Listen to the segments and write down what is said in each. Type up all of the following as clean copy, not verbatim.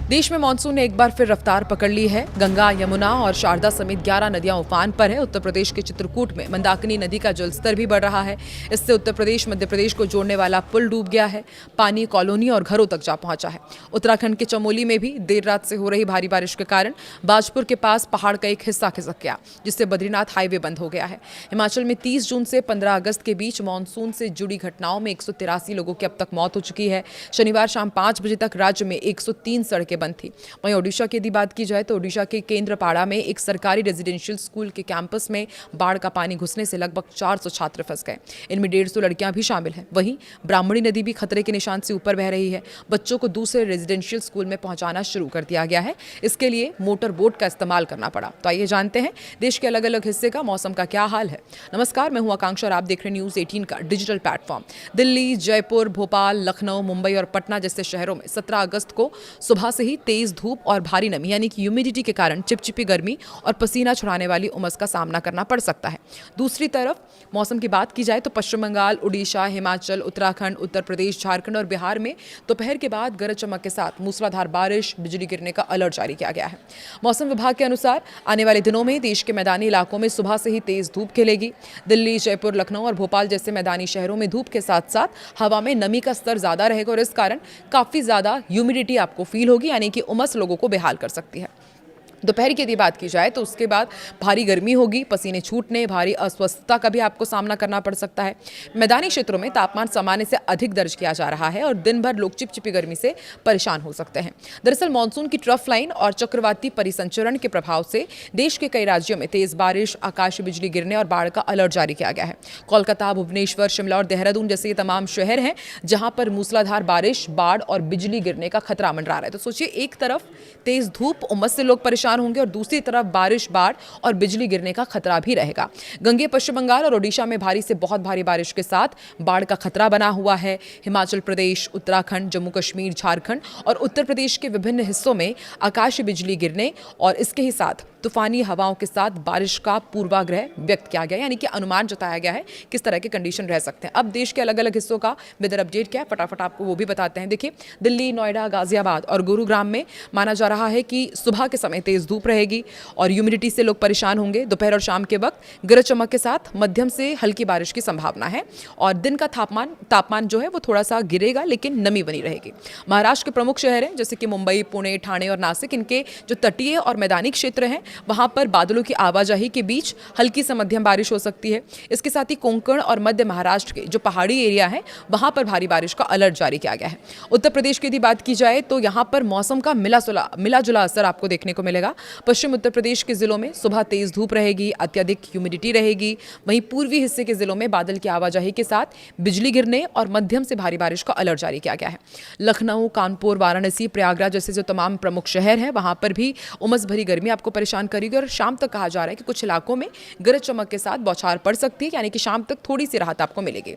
देश में मानसून ने एक बार फिर रफ्तार पकड़ ली है। गंगा, यमुना और शारदा समेत 11 नदियां उफान पर है। उत्तर प्रदेश के चित्रकूट में मंदाकिनी नदी का जलस्तर भी बढ़ रहा है। इससे उत्तर प्रदेश मध्य प्रदेश को जोड़ने वाला पुल डूब गया है। पानी कॉलोनी और घरों तक जा पहुंचा है। उत्तराखंड के चमोली में भी देर रात से हो रही भारी बारिश के कारण बाजपुर के पास पहाड़ का एक हिस्सा खिसक गया, जिससे बद्रीनाथ हाईवे बंद हो गया है। हिमाचल में 30 जून से 15 अगस्त के बीच मानसून से जुड़ी घटनाओं में 183 लोगों की अब तक मौत हो चुकी है। शनिवार शाम 5 बजे तक राज्य में 103 सड़कें बंद थी। वहीं ओडिशा की यदि बात की जाए तो ओडिशा के केंद्रपाड़ा में एक सरकारी रेजिडेंशियल स्कूल के कैंपस में बाढ़ का पानी घुसने से लगभग 400 छात्र फंस गए। इनमें 150 लड़कियां भी शामिल हैं। वहीं ब्राह्मणी नदी भी खतरे के निशान से ऊपर बह रही है। बच्चों को दूसरे रेजिडेंशियल स्कूल में पहुंचाना शुरू कर दिया गया है। इसके लिए मोटर बोट का इस्तेमाल करना पड़ा। तो आइए जानते हैं देश के अलग अलग हिस्से का मौसम का क्या हाल है। नमस्कार, मैं हूं आकांक्षा और आप देख रहे हैं न्यूज 18 का डिजिटल प्लेटफॉर्म। दिल्ली, जयपुर, भोपाल, लखनऊ, मुंबई और पटना जैसे शहरों में 17 अगस्त को सुबह से ही तेज धूप और भारी नमी यानी कि ह्यूमिडिटी के कारण चिपचिपी गर्मी और पसीना छुड़ाने वाली उमस का सामना करना पड़ सकता है। दूसरी तरफ मौसम की बात की जाए तो पश्चिम बंगाल, उड़ीसा, हिमाचल, उत्तराखंड, उत्तर प्रदेश, झारखंड और बिहार में दोपहर के बाद गरज चमक के साथ मूसलाधार बारिश, बिजली गिरने का अलर्ट जारी किया गया है। मौसम विभाग के अनुसार आने वाले दिनों में देश के मैदानी इलाकों में सुबह से ही तेज धूप खिलेगी। दिल्ली, जयपुर, लखनऊ और भोपाल जैसे मैदानी शहरों में धूप के साथ साथ हवा में नमी का स्तर ज्यादा रहेगा और इस कारण काफी ज्यादा ह्यूमिडिटी आपको फील होगी, यानी कि उमस लोगों को बेहाल कर सकती है। दोपहर की यदि बात की जाए तो उसके बाद भारी गर्मी होगी, पसीने छूटने, भारी अस्वस्थता का भी आपको सामना करना पड़ सकता है। मैदानी क्षेत्रों में तापमान सामान्य से अधिक दर्ज किया जा रहा है और दिन भर लोग चिपचिपी गर्मी से परेशान हो सकते हैं। दरअसल मानसून की ट्रफ लाइन और चक्रवाती परिसंचरण के प्रभाव से देश के कई राज्यों में तेज बारिश, आकाशीय बिजली गिरने और बाढ़ का अलर्ट जारी किया गया है। कोलकाता, भुवनेश्वर, शिमला और देहरादून जैसे ये तमाम शहर हैं जहां पर मूसलाधार बारिश, बाढ़ और बिजली गिरने का खतरा मंडरा रहा है। तो सोचिए, एक तरफ तेज धूप, उमस से लोग परेशान होंगे और दूसरी तरफ बारिश, बाढ़ और बिजली गिरने का खतरा भी रहेगा। गंगे, पश्चिम बंगाल और ओडिशा में भारी से बहुत भारी बारिश के साथ बाढ़ का खतरा बना हुआ है। हिमाचल प्रदेश, उत्तराखंड, जम्मू कश्मीर, झारखंड और उत्तर प्रदेश के विभिन्न हिस्सों में आकाशीय बिजली गिरने और इसके ही साथ तूफानी हवाओं के साथ बारिश का पूर्वाग्रह व्यक्त किया गया, यानी कि अनुमान जताया गया है किस तरह के कंडीशन रह सकते हैं। अब देश के अलग अलग हिस्सों का वेदर अपडेट क्या है, फटाफट आपको वो भी बताते हैं। देखिए, दिल्ली, नोएडा, गाजियाबाद और गुरुग्राम में माना जा रहा है कि सुबह के समय तेज धूप रहेगी और ह्यूमिडिटी से लोग परेशान होंगे। दोपहर और शाम के वक्त गरज चमक के साथ मध्यम से हल्की बारिश की संभावना है और दिन का तापमान जो है वो थोड़ा सा गिरेगा, लेकिन नमी बनी रहेगी। महाराष्ट्र के प्रमुख शहर हैं जैसे कि मुंबई, पुणे, ठाणे और नासिक, इनके जो तटीय और मैदानी क्षेत्र हैं वहां पर बादलों की आवाजाही के बीच हल्की से मध्यम बारिश हो सकती है। इसके साथ ही कोंकण और मध्य महाराष्ट्र के जो पहाड़ी एरिया है वहां पर भारी बारिश का अलर्ट जारी किया गया है। उत्तर प्रदेश की यदि बात की जाए तो यहां पर मौसम का मिला जुला असर आपको देखने को मिलेगा। पश्चिम उत्तर प्रदेश के जिलों में सुबह तेज धूप रहेगी, अत्यधिक ह्यूमिडिटी रहेगी। वहीं पूर्वी हिस्से के जिलों में बादल की आवाजाही के साथ बिजली गिरने और मध्यम से भारी बारिश का अलर्ट जारी किया गया है। लखनऊ, कानपुर, वाराणसी, प्रयागराज जैसे जो तमाम प्रमुख शहर हैं वहां पर भी उमस भरी गर्मी आपको परेशान करेगी और शाम तक कहा जा रहा है कि कुछ इलाकों में गरज चमक के साथ बौछार पड़ सकती है, यानी कि शाम तक थोड़ी सी राहत आपको मिलेगी।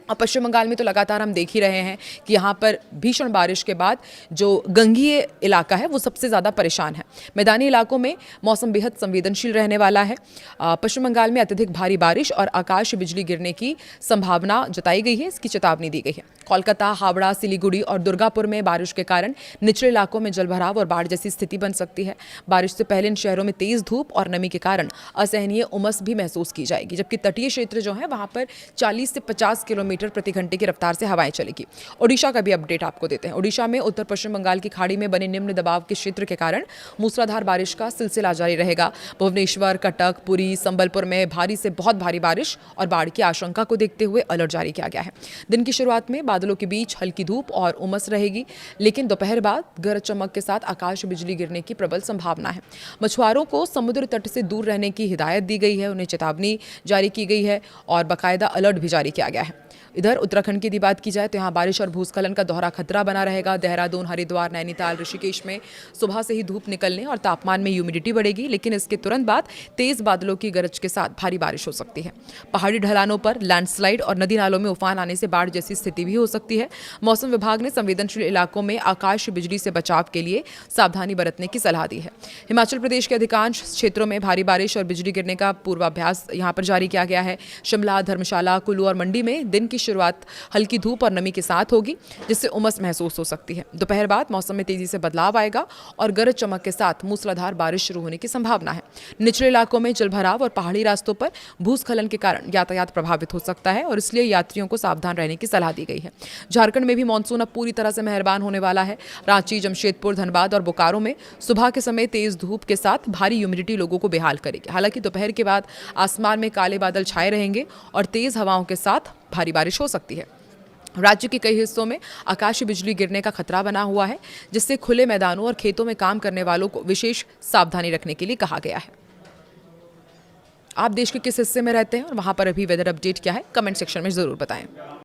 और पश्चिम बंगाल में तो लगातार हम देख ही रहे हैं कि यहाँ पर भीषण बारिश के बाद जो गंगीय इलाका है वो सबसे ज़्यादा परेशान है। मैदानी इलाकों में मौसम बेहद संवेदनशील रहने वाला है। पश्चिम बंगाल में अत्यधिक भारी बारिश और आकाशीय बिजली गिरने की संभावना जताई गई है, इसकी चेतावनी दी गई है। कोलकाता, हावड़ा, सिलीगुड़ी और दुर्गापुर में बारिश के कारण निचले इलाकों में जलभराव और बाढ़ जैसी स्थिति बन सकती है। बारिश से पहले इन शहरों में तेज धूप और नमी के कारण असहनीय उमस भी महसूस की जाएगी, जबकि तटीय क्षेत्र जो है वहाँ पर 40 से 50 किलोमीटर प्रति घंटे की रफ्तार से हवाएं चलेगी। ओडिशा का भी अपडेट आपको देते हैं। ओडिशा में उत्तर पश्चिम बंगाल की खाड़ी में बने निम्न दबाव के क्षेत्र के कारण मूसलाधार बारिश का सिलसिला जारी रहेगा। भुवनेश्वर, कटक, पुरी, संबलपुर में भारी से बहुत भारी बारिश और बाढ़ की आशंका को देखते हुए अलर्ट जारी किया गया है। दिन की शुरुआत में बादलों के बीच हल्की धूप और उमस रहेगी, लेकिन दोपहर बाद गरज चमक के साथ आकाश बिजली गिरने की प्रबल संभावना है। मछुआरों को समुद्र तट से दूर रहने की हिदायत दी गई है, उन्हें चेतावनी जारी की गई है और बाकायदा अलर्ट भी जारी किया गया है। इधर उत्तराखंड की यदि बात की जाए तो यहाँ बारिश और भूस्खलन का दोहरा खतरा बना रहेगा। देहरादून, हरिद्वार, नैनीताल, ऋषिकेश में सुबह से ही धूप निकलने और तापमान में ह्यूमिडिटी बढ़ेगी, लेकिन इसके तुरंत बाद तेज बादलों की गरज के साथ भारी बारिश हो सकती है। पहाड़ी ढलानों पर लैंडस्लाइड और नदी नालों में उफान आने से बाढ़ जैसी स्थिति भी हो सकती है। मौसम विभाग ने संवेदनशील इलाकों में आकाश बिजली से बचाव के लिए सावधानी बरतने की सलाह दी है। हिमाचल प्रदेश के अधिकांश क्षेत्रों में भारी बारिश और बिजली गिरने का पूर्वाभ्यास यहाँ पर जारी किया गया है। शिमला, धर्मशाला, कुल्लू और मंडी में दिन की शुरुआत हल्की धूप और नमी के साथ होगी, जिससे उमस महसूस हो सकती है। दोपहर बाद मौसम में तेजी से बदलाव आएगा और गरज चमक के साथ मूसलाधार बारिश शुरू होने की संभावना है। निचले इलाकों में जलभराव और पहाड़ी रास्तों पर भूस्खलन के कारण यातायात प्रभावित हो सकता है और इसलिए यात्रियों को सावधान रहने की सलाह दी गई है। झारखंड में भी मानसून अब पूरी तरह से मेहरबान होने वाला है। रांची, जमशेदपुर, धनबाद और बोकारो में सुबह के समय तेज धूप के साथ भारी ह्यूमिडिटी लोगों को बेहाल करेगी। हालांकि दोपहर के बाद आसमान में काले बादल छाए रहेंगे और तेज हवाओं के साथ भारी बारिश हो सकती है। राज्य के कई हिस्सों में आकाशीय बिजली गिरने का खतरा बना हुआ है, जिससे खुले मैदानों और खेतों में काम करने वालों को विशेष सावधानी रखने के लिए कहा गया है। आप देश के किस हिस्से में रहते हैं और वहां पर अभी वेदर अपडेट क्या है, कमेंट सेक्शन में जरूर बताएं।